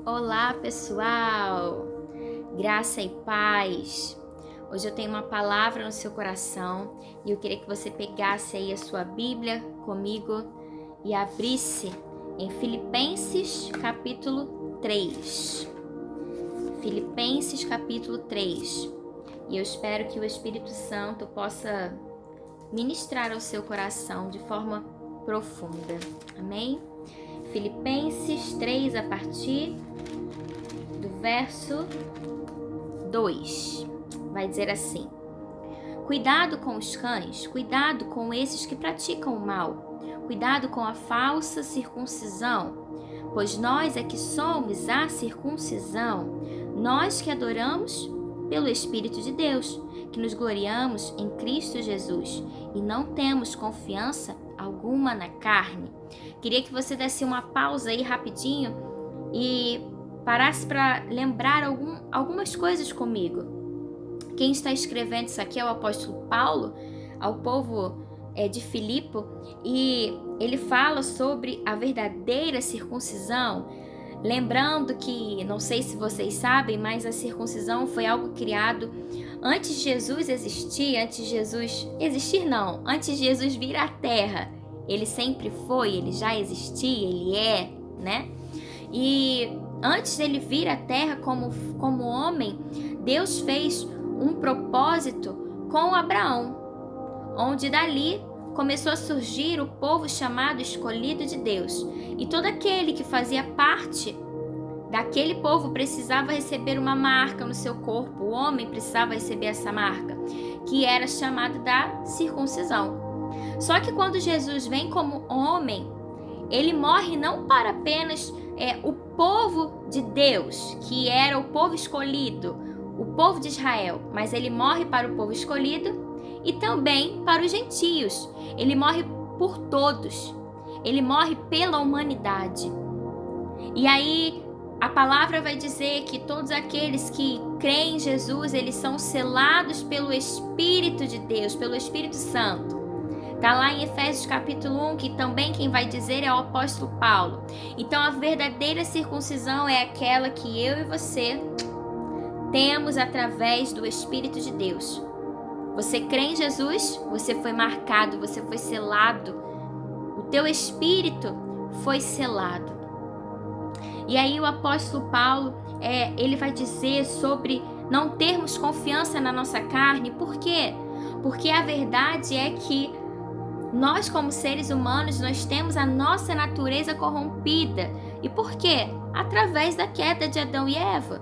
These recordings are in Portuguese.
Olá, pessoal! Graça e paz! Hoje eu tenho uma palavra no seu coração e eu queria que você pegasse aí a sua Bíblia comigo e abrisse em Filipenses capítulo 3. Filipenses capítulo 3. E eu espero que o Espírito Santo possa ministrar ao seu coração de forma profunda. Amém? Filipenses 3, a partir do verso 2, vai dizer assim: cuidado com os cães, cuidado com esses que praticam o mal, cuidado com a falsa circuncisão, pois nós é que somos a circuncisão, nós que adoramos pelo Espírito de Deus, que nos gloriamos em Cristo Jesus e não temos confiança alguma na carne. Queria que você desse uma pausa aí rapidinho e parasse para lembrar algumas coisas comigo. Quem está escrevendo isso aqui é o apóstolo Paulo ao povo de Filipe, e ele fala sobre a verdadeira circuncisão, lembrando que, não sei se vocês sabem, mas a circuncisão foi algo criado antes de Jesus existir, antes de Jesus vir à Terra. Ele sempre foi, ele já existia, ele é, né? E antes dele vir à Terra como homem, Deus fez um propósito com Abraão, onde dali começou a surgir o povo chamado escolhido de Deus. E todo aquele que fazia parte daquele povo precisava receber uma marca no seu corpo. O homem precisava receber essa marca, que era chamada da circuncisão. Só que quando Jesus vem como homem, ele morre não para apenas o povo de Deus, que era o povo escolhido, o povo de Israel, mas ele morre para o povo escolhido e também para os gentios. Ele morre por todos, ele morre pela humanidade. E aí a palavra vai dizer que todos aqueles que creem em Jesus, eles são selados pelo Espírito de Deus, pelo Espírito Santo. Está lá em Efésios capítulo 1, que também quem vai dizer é o apóstolo Paulo. Então a verdadeira circuncisão é aquela que eu e você temos através do Espírito de Deus. Você crê em Jesus, você foi marcado, você foi selado. O teu espírito foi selado. E aí o apóstolo Paulo, ele vai dizer sobre não termos confiança na nossa carne. Por quê? Porque a verdade é que nós, como seres humanos, nós temos a nossa natureza corrompida. E por quê? Através da queda de Adão e Eva.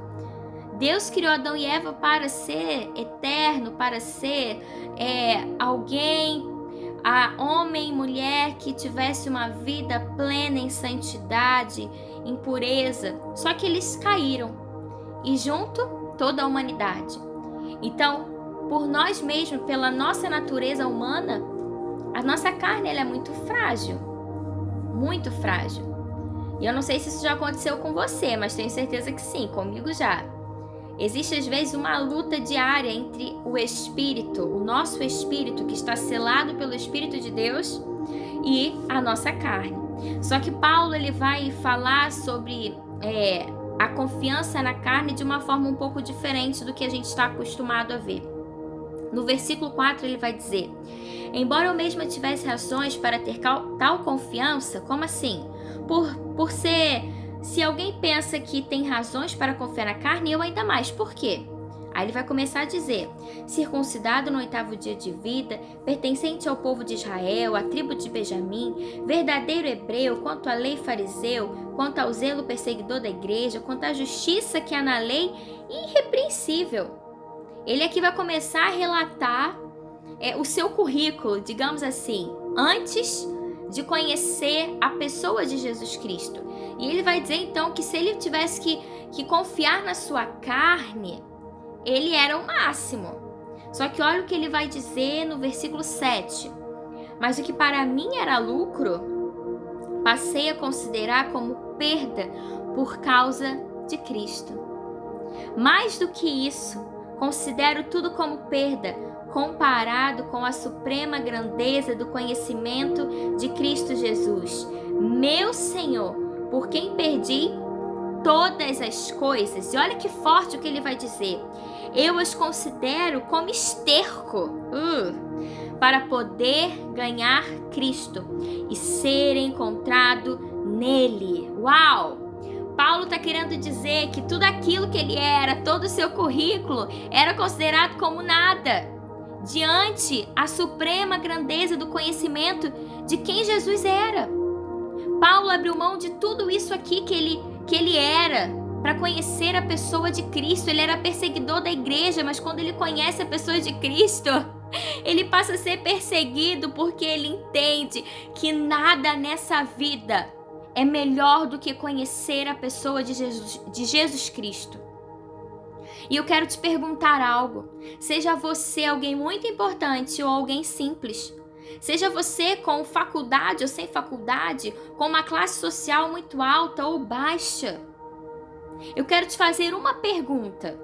Deus criou Adão e Eva para ser eterno, para ser alguém, homem e mulher que tivesse uma vida plena em santidade, em pureza. Só que eles caíram. E junto, toda a humanidade. Então, por nós mesmos, pela nossa natureza humana, a nossa carne ela é muito frágil. Muito frágil. E eu não sei se isso já aconteceu com você, mas tenho certeza que sim, comigo já. Existe às vezes uma luta diária entre o espírito, o nosso espírito que está selado pelo Espírito de Deus, e a nossa carne. Só que Paulo ele vai falar sobre a confiança na carne de uma forma um pouco diferente do que a gente está acostumado a ver. No versículo 4 ele vai dizer: embora eu mesma tivesse razões para ter tal confiança, como assim? Por ser, se alguém pensa que tem razões para confiar na carne, eu ainda mais. Por quê? Aí ele vai começar a dizer: circuncidado no 8º dia de vida, pertencente ao povo de Israel, à tribo de Benjamim, verdadeiro hebreu, quanto à lei fariseu, quanto ao zelo perseguidor da igreja, quanto à justiça que há na lei, irrepreensível. Ele aqui vai começar a relatar o seu currículo, digamos assim, antes de conhecer a pessoa de Jesus Cristo. E ele vai dizer então que se ele tivesse que confiar na sua carne, ele era o máximo. Só que olha o que ele vai dizer no versículo 7. Mas o que para mim era lucro, passei a considerar como perda por causa de Cristo. Mais do que isso, considero tudo como perda, comparado com a suprema grandeza do conhecimento de Cristo Jesus, meu Senhor, por quem perdi todas as coisas. E olha que forte o que ele vai dizer. Eu as considero como esterco para poder ganhar Cristo e ser encontrado nele. Uau! Paulo está querendo dizer que tudo aquilo que ele era, todo o seu currículo, era considerado como nada diante a suprema grandeza do conhecimento de quem Jesus era. Paulo abriu mão de tudo isso aqui que ele era para conhecer a pessoa de Cristo. Ele era perseguidor da igreja, mas quando ele conhece a pessoa de Cristo, ele passa a ser perseguido porque ele entende que nada nessa vida é melhor do que conhecer a pessoa de Jesus Cristo. E eu quero te perguntar algo. Seja você alguém muito importante ou alguém simples, seja você com faculdade ou sem faculdade, com uma classe social muito alta ou baixa, eu quero te fazer uma pergunta.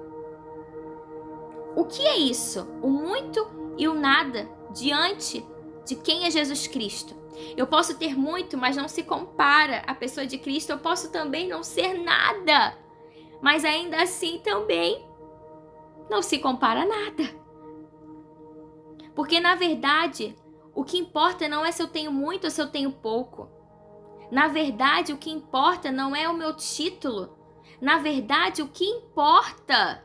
O que é isso? O muito e o nada diante de quem é Jesus Cristo? Eu posso ter muito, mas não se compara à pessoa de Cristo. Eu posso também não ser nada, mas ainda assim também não se compara a nada. Porque na verdade, o que importa não é se eu tenho muito ou se eu tenho pouco. Na verdade, o que importa não é o meu título. Na verdade, o que importa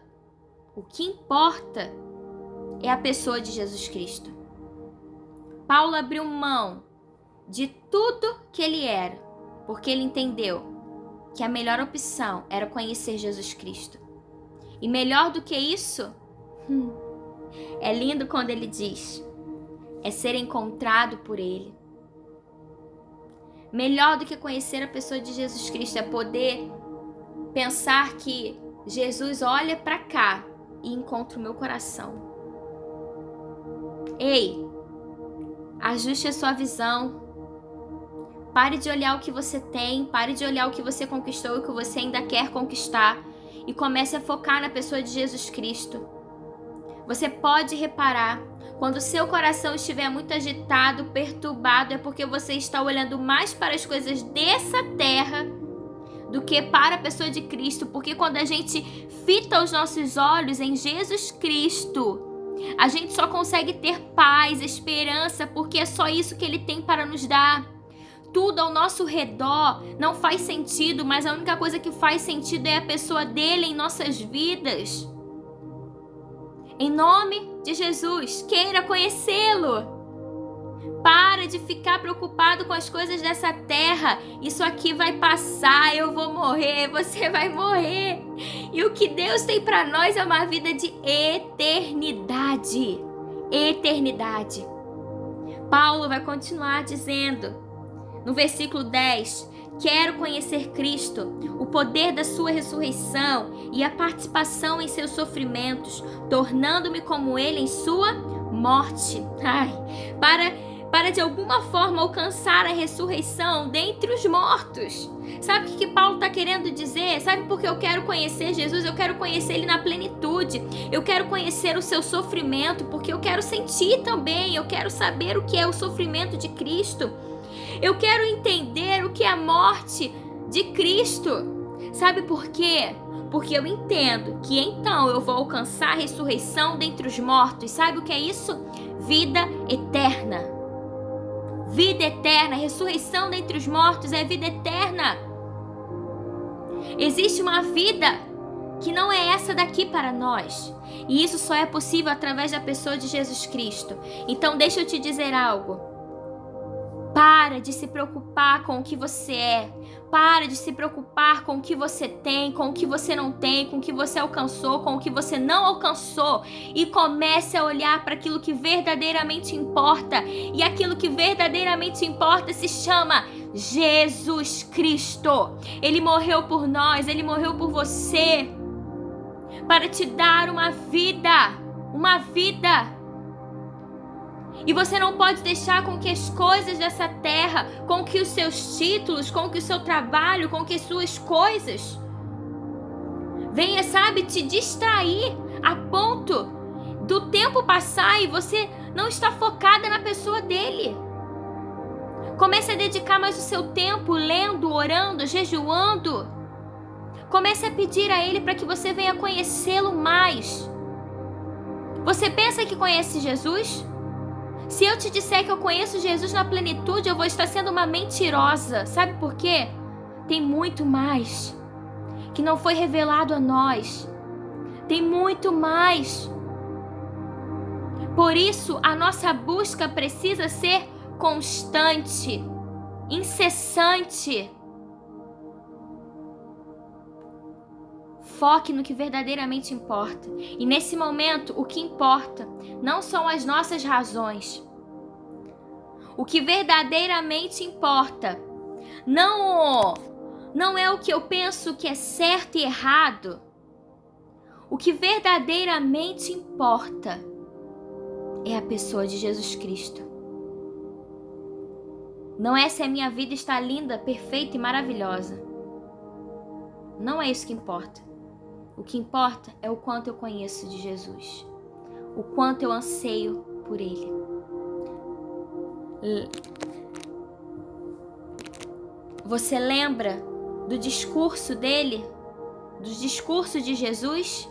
é a pessoa de Jesus Cristo. Paulo abriu mão de tudo que ele era, porque ele entendeu que a melhor opção era conhecer Jesus Cristo. E melhor do que isso, é lindo quando ele diz, é ser encontrado por ele. Melhor do que conhecer a pessoa de Jesus Cristo é poder pensar que Jesus olha para cá e encontra o meu coração. Ei, ajuste a sua visão. Pare de olhar o que você tem, pare de olhar o que você conquistou e o que você ainda quer conquistar e comece a focar na pessoa de Jesus Cristo. Você pode reparar, quando o seu coração estiver muito agitado, perturbado, é porque você está olhando mais para as coisas dessa terra do que para a pessoa de Cristo, porque quando a gente fita os nossos olhos em Jesus Cristo, a gente só consegue ter paz, esperança, porque é só isso que Ele tem para nos dar. Tudo ao nosso redor não faz sentido, mas a única coisa que faz sentido é a pessoa dele em nossas vidas. Em nome de Jesus, queira conhecê-lo. Para de ficar preocupado com as coisas dessa terra. Isso aqui vai passar, eu vou morrer, você vai morrer. E o que Deus tem para nós é uma vida de eternidade. Eternidade. Paulo vai continuar dizendo, no versículo 10, quero conhecer Cristo, o poder da sua ressurreição e a participação em seus sofrimentos, tornando-me como Ele em sua morte. Para de alguma forma alcançar a ressurreição dentre os mortos. Sabe o que Paulo está querendo dizer? Sabe por que eu quero conhecer Jesus? Eu quero conhecer Ele na plenitude. Eu quero conhecer o seu sofrimento, porque eu quero sentir também. Eu quero saber o que é o sofrimento de Cristo. Eu quero entender o que é a morte de Cristo. Sabe por quê? Porque eu entendo que então eu vou alcançar a ressurreição dentre os mortos. Sabe o que é isso? Vida eterna. Vida eterna, ressurreição dentre os mortos é vida eterna. Existe uma vida que não é essa daqui para nós. E isso só é possível através da pessoa de Jesus Cristo. Então deixa eu te dizer algo. Para de se preocupar com o que você é. Para de se preocupar com o que você tem, com o que você não tem, com o que você alcançou, com o que você não alcançou. E comece a olhar para aquilo que verdadeiramente importa. E aquilo que verdadeiramente importa se chama Jesus Cristo. Ele morreu por nós, Ele morreu por você. Para te dar uma vida. Uma vida. E você não pode deixar com que as coisas dessa terra, com que os seus títulos, com que o seu trabalho, com que as suas coisas venha, sabe, te distrair a ponto do tempo passar e você não está focada na pessoa dele. Comece a dedicar mais o seu tempo lendo, orando, jejuando. Comece a pedir a Ele para que você venha conhecê-lo mais. Você pensa que conhece Jesus? Se eu te disser que eu conheço Jesus na plenitude, eu vou estar sendo uma mentirosa. Sabe por quê? Tem muito mais que não foi revelado a nós. Tem muito mais. Por isso, a nossa busca precisa ser constante, incessante. Foque no que verdadeiramente importa. E nesse momento, o que importa não são as nossas razões. O que verdadeiramente importa não é o que eu penso que é certo e errado. O que verdadeiramente importa é a pessoa de Jesus Cristo. Não é se a minha vida está linda, perfeita e maravilhosa. Não é isso que importa. O que importa é o quanto eu conheço de Jesus. O quanto eu anseio por Ele. Você lembra do discurso dele? Do discurso de Jesus?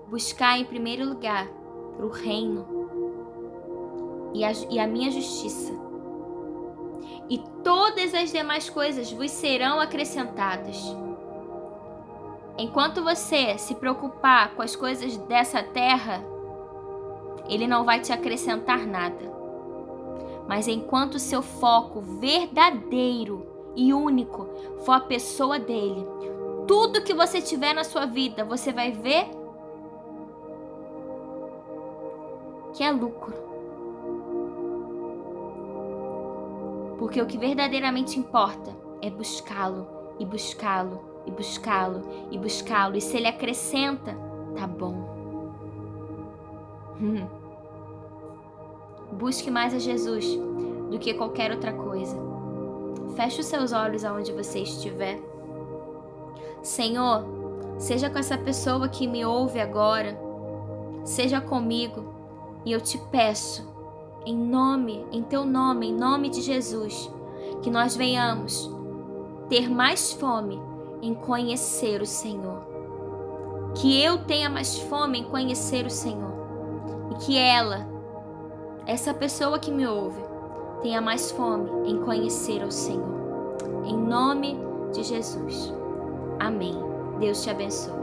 Buscar em primeiro lugar o reino e a minha justiça. E todas as demais coisas vos serão acrescentadas. Enquanto você se preocupar com as coisas dessa terra, Ele não vai te acrescentar nada. Mas enquanto o seu foco verdadeiro e único for a pessoa dele, tudo que você tiver na sua vida, você vai ver que é lucro. Porque o que verdadeiramente importa é buscá-lo, e buscá-lo, e buscá-lo, e buscá-lo. E se ele acrescenta, tá bom. Busque mais a Jesus do que qualquer outra coisa. Feche os seus olhos aonde você estiver. Senhor, seja com essa pessoa que me ouve agora, seja comigo, e eu te peço, em teu nome, em nome de Jesus, que nós venhamos ter mais fome em conhecer o Senhor. Que eu tenha mais fome em conhecer o Senhor. E que essa pessoa que me ouve, tenha mais fome em conhecer o Senhor. Em nome de Jesus. Amém. Deus te abençoe.